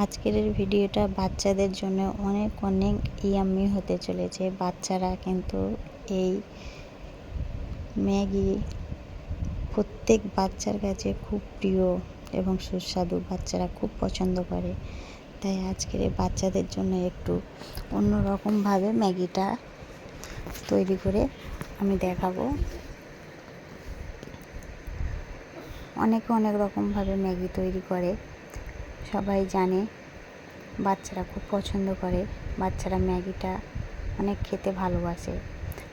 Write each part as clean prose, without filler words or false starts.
আজকের এই ভিডিওটা বাচ্চাদের জন্য অনেক অনেক ইয়াম্মি হতে চলেছে। বাচ্চারা কিন্তু এই ম্যাগি প্রত্যেক বাচ্চার কাছে খুব প্রিয় এবং সুস্বাদু, বাচ্চারা খুব পছন্দ করে। তাই আজকের এই বাচ্চাদের জন্য একটু অন্যরকমভাবে ম্যাগিটা তৈরি করে আমি দেখাবো। অনেকে অনেক রকমভাবে ম্যাগি তৈরি করে, সবাই জানে, বাচ্চারা খুব পছন্দ করে, বাচ্চারা ম্যাগিটা অনেক খেতে ভালোবাসে।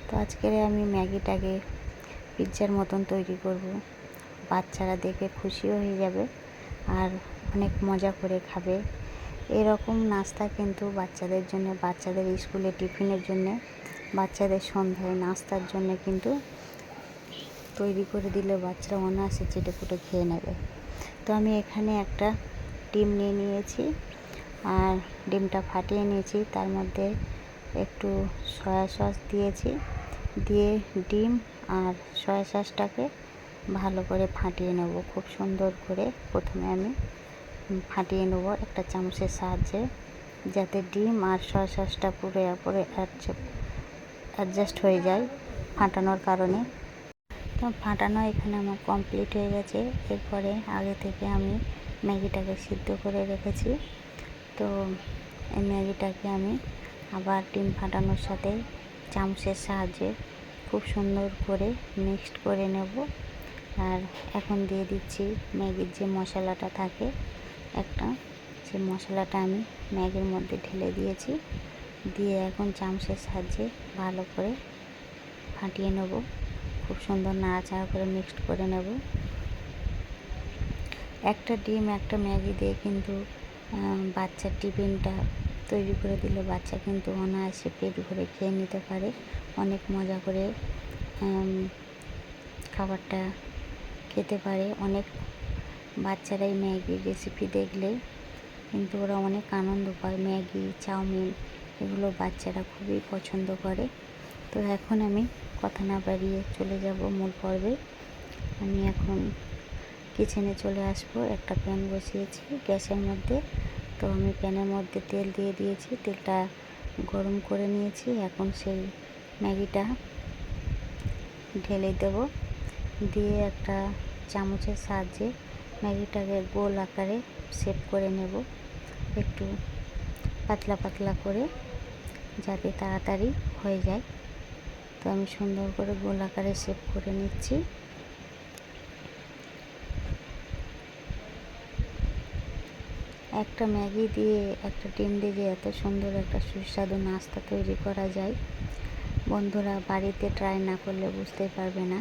তো আজকের আমি ম্যাগিটাকে পিৎজার মতন তৈরি করব। বাচ্চারা দেখে খুশিও হয়ে যাবে আর অনেক মজা করে খাবে। এরকম নাস্তা কিন্তু বাচ্চাদের জন্য, বাচ্চাদের স্কুলে টিফিনের জন্য, বাচ্চাদের সন্ধ্যায় নাস্তার জন্য কিন্তু তৈরি করে দিলে বাচ্চারা অনায়াসে চেটেপুটে খেয়ে নেবে। তো আমি এখানে একটা ডিম নিয়ে নিয়েছি আর ডিমটা ফাটিয়ে নিয়েছি, তার মধ্যে একটু সয়া সস দিয়েছি, দিয়ে ডিম আর সয়া সসটাকে ভালো করে ফাটিয়ে নেব। খুব সুন্দর করে প্রথমে আমি ফাটিয়ে নেব একটা চামচের সাহায্যে, যাতে ডিম আর সয়া সসটা পুরো অ্যাডজাস্ট হয়ে যায় ফাটানোর কারণে। তো ফাটানো এখানে আমার কমপ্লিট হয়ে গেছে। এরপরে আগে থেকে আমি ম্যাগিটাকে সিদ্ধ করে রেখেছি। তো এই ম্যাগিটাকে আমি আবার ডিম ফাটানোর সাথে চামচের সাহায্যে খুব সুন্দর করে মিক্সড করে নেব। আর এখন দিয়ে দিচ্ছি ম্যাগির যে মশলাটা থাকে একটা, সেই মশলাটা আমি ম্যাগির মধ্যে ঢেলে দিয়েছি, দিয়ে এখন চামচের সাহায্যে ভালো করে ফাটিয়ে নেব। খুব সুন্দর নাড়াচাড়া করে মিক্সড করে নেব। একটা ডিম একটা ম্যাগি দিয়ে কিন্তু বাচ্চার টিফিনটা তৈরি করে দিলে বাচ্চা কিন্তু অনায়াসে পেট ভরে খেয়ে নিতে পারে। অনেক মজা করে খাবারটা খেতে পারে। অনেক বাচ্চারাই ম্যাগির রেসিপি দেখলে কিন্তু ওরা অনেক আনন্দ পায়। ম্যাগি, চাউমিন এগুলো বাচ্চারা খুবই পছন্দ করে। তো এখন আমি কথা না বাড়িয়ে চলে যাব মূল পর্বে। আমি এখন কিচেনে চলে আসবো। একটা প্যান বসিয়েছি গ্যাসের মধ্যে। তো আমি প্যানের মধ্যে তেল দিয়ে দিয়েছি, তেলটা গরম করে নিয়েছি। এখন সেই ম্যাগিটা ঢেলে দেব, দিয়ে একটা চামচের সাহায্যে ম্যাগিটাকে গোল আকারে শেপ করে নেব, একটু পাতলা পাতলা করে, যাতে তাড়াতাড়ি হয়ে যায়। তো আমি সুন্দর করে গোল আকারে শেপ করে নিচ্ছি। একটা ম্যাগি দিয়ে, একটা ডিম দিয়ে এত সুন্দর একটা সুস্বাদু নাস্তা তৈরি করা যায়, বন্ধুরা বাড়িতে ট্রাই না করলে বুঝতেই পারবে না।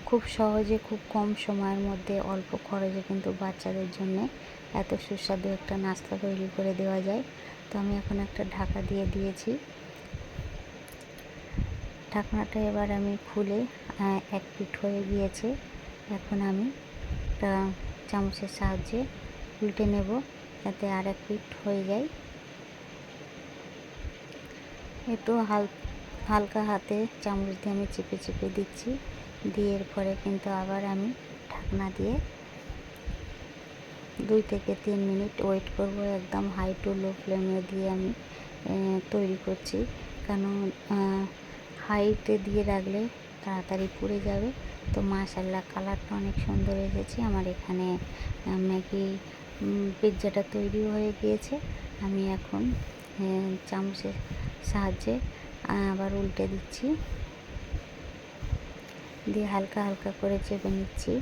খুব সহজে, খুব কম সময়ের মধ্যে, অল্প খরচে কিন্তু বাচ্চাদের জন্য এত সুস্বাদু একটা নাস্তা তৈরি করে দেওয়া যায়। তো আমি এখন একটা ঢাকা দিয়ে দিয়েছি। ঢাকনাটা এবার আমি খুলে, এক পিঠ হয়ে গিয়েছে, এখন আমি একটা চামচের সাহায্যে উল্টে নেব, যাতে আর এক পিঠ হয়ে যায়। একটু হালকা হাতে চামচ দিয়ে আমি চেপে চেপে দিচ্ছি, দিয়ে এরপরে কিন্তু আবার আমি ঢাকনা দিয়ে 2 থেকে 3 মিনিট ওয়েট করব। একদম হাই টু লো ফ্লেমে দিয়ে আমি তৈরি করছি, কারণ হাইতে দিয়ে রাখলে তাড়াতাড়ি পুড়ে যাবে। তো মাশাআল্লাহ কালারটা অনেক সুন্দর এসেছে। আমার এখানে ম্যাগি পিৎজাটা তৈরি হয়ে গিয়েছে। আমি এখন চামচের সাহায্যে আবার উল্টে দিচ্ছি, দিয়ে হালকা হালকা করে চেপে নিচ্ছি।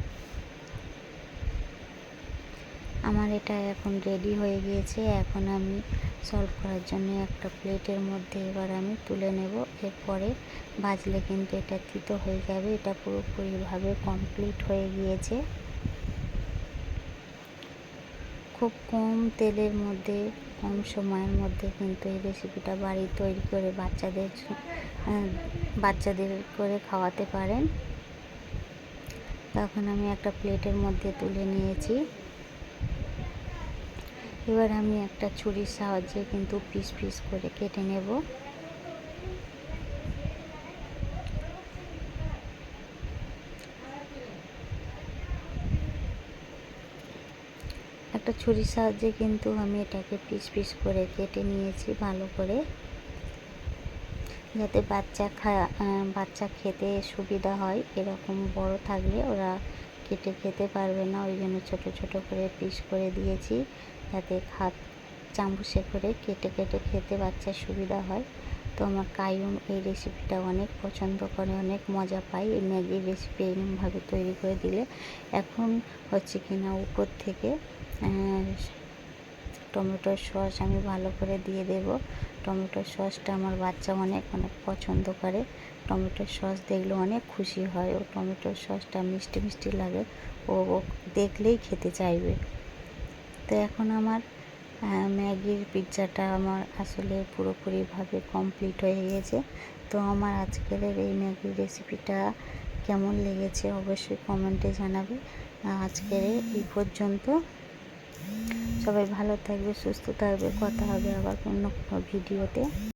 আমার এটা এখন রেডি হয়ে গিয়েছে। এখন আমি সার্ভ করার জন্য একটা প্লেটের মধ্যে এবার আমি তুলে নেব। এরপরে ভাজলে কিন্তু এটা তিতো হয়ে যাবে। এটা পুরোপুরিভাবে কমপ্লিট হয়ে গিয়েছে। খুব কম তেলের মধ্যে, কম সময়ের মধ্যে কিন্তু এই রেসিপিটা বাড়ি তৈরি করে বাচ্চাদের করে খাওয়াতে পারেন। তখন আমি একটা প্লেটের মধ্যে তুলে নিয়েছি। এবার আমি একটা ছুরির সাহায্যে কিন্তু পিস পিস করে কেটে নেব। একটা ছুরির সাহায্যে কিন্তু আমি এটাকে পিস পিস করে কেটে নিয়েছি ভালো করে, যাতে বাচ্চা খেতে সুবিধা হয়। এরকম বড় থাকলে ওরা কেটে খেতে পারবে না, ওই জন্য ছোটো ছোটো করে পিস করে দিয়েছি, যাতে চামচে করে কেটে কেটে খেতে বাচ্চার সুবিধা হয়। তো আমার কাইয়ুম এই রেসিপিটা অনেক পছন্দ করে, অনেক মজা পায় এই ম্যাগির রেসিপি এরকমভাবে তৈরি করে দিলে। এখন হচ্ছে কিনা উপর থেকে টমেটোর সস আমি ভালো করে দিয়ে দেব। টমেটোর সসটা আমার বাচ্চা অনেক অনেক পছন্দ করে, টমেটোর সস দেখলে অনেক খুশি হয়। ও টমেটোর সসটা মিষ্টি মিষ্টি লাগে, ও দেখলেই খেতে চাইবে। তো এখন আমার ম্যাগির পিৎজাটা আমার আসলে পুরোপুরিভাবে কমপ্লিট হয়ে গেছে। তো আমার আজকের এই ম্যাগির রেসিপিটা কেমন লেগেছে অবশ্যই কমেন্টে জানাবে। আজকের এই পর্যন্ত। সবাই ভালো থাকবে, সুস্থ থাকবে। কথা হবে আবার অন্য কোনো ভিডিওতে।